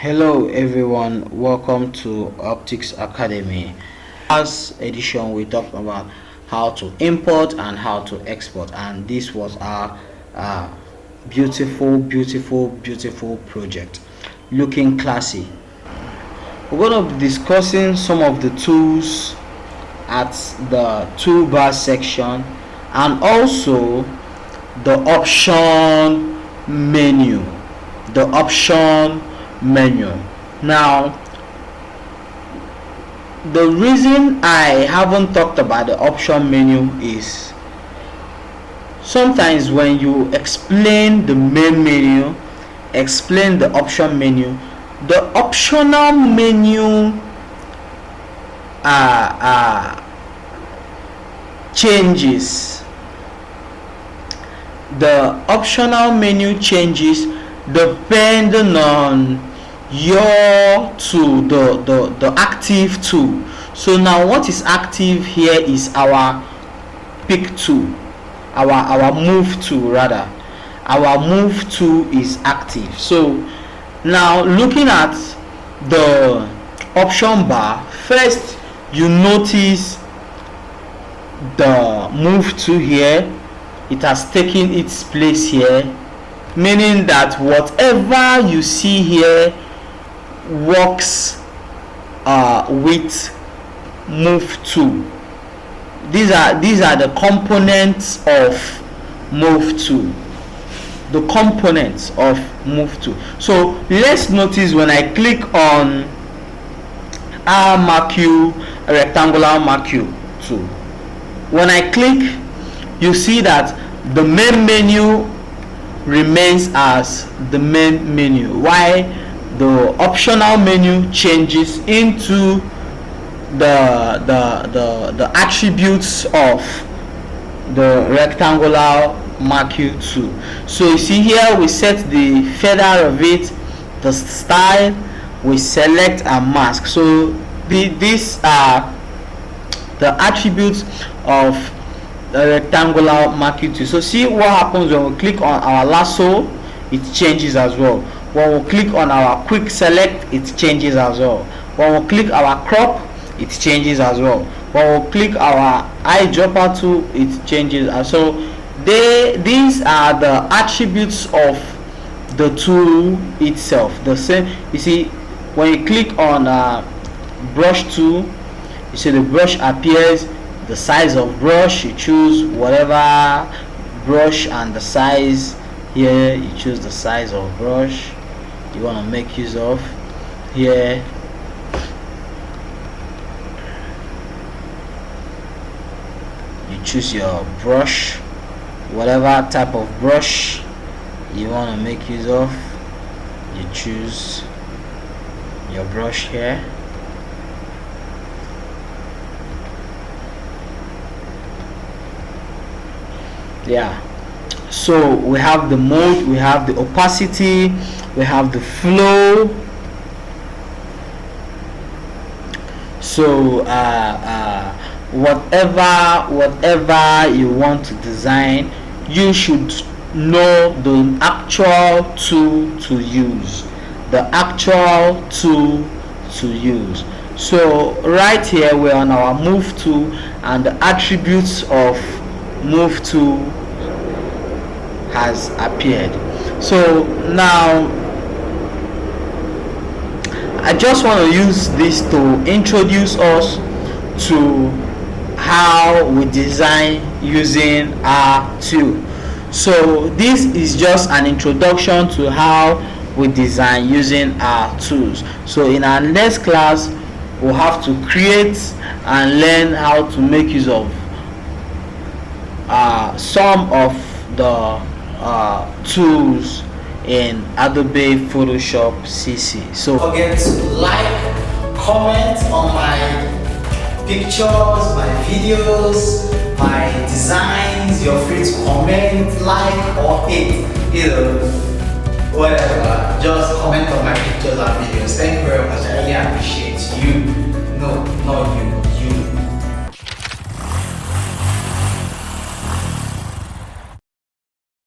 Hello everyone, welcome to Optics Academy. Last edition we talked about how to import and how to export, and this was our beautiful project looking classy. We're going to be discussing some of the tools at the toolbar section and also the option menu. Now, the reason I haven't talked about the option menu is sometimes when you explain the main menu, explain the option menu, the optional menu changes. The optional menu changes depending on your tool, the active tool. So now what is active here is our pick tool, our move tool rather. Our move tool is active. So now looking at the option bar, first you notice the move tool here. It has taken its place here, meaning that whatever you see here works with move tool. These are the components of move tool. The components of move tool. So let's notice when I click on our marquee, rectangular marquee tool. When I click, you see that the main menu remains as the main menu, while the optional menu changes into the attributes of the rectangular marquee tool. So you see here we set the feather of it, the style, we select and mask. So these are the attributes of the rectangular marquee tool. So see what happens when we click on our lasso, it changes as well. When we click on our quick select, it changes as well. When we click our crop, it changes as well. When we click our eyedropper tool, it changes. And so these are the attributes of the tool itself. The same, you see, when you click on brush tool, you see the brush appears. The size of brush, you choose whatever brush and the size. Here you choose the size of brush you want to make use of. Here you choose your brush, whatever type of brush you want to make use of. You choose your brush here. Yeah, so we have the mode, we have the opacity, we have the flow. So whatever you want to design, you should know the actual tool to use. So right here we're on our move tool, and the attributes of move tool has appeared. So now I just want to use this to introduce us to how we design using our tool. So this is just an introduction to how we design using our tools. So in our next class we'll have to create and learn how to make use of some of the tools in Adobe Photoshop Cc. So don't forget to like, comment on my pictures, my videos, my designs. You're free to comment, like or hate, either whatever. Just comment on my pictures and videos. Thank you very much. I really appreciate you. No, not you.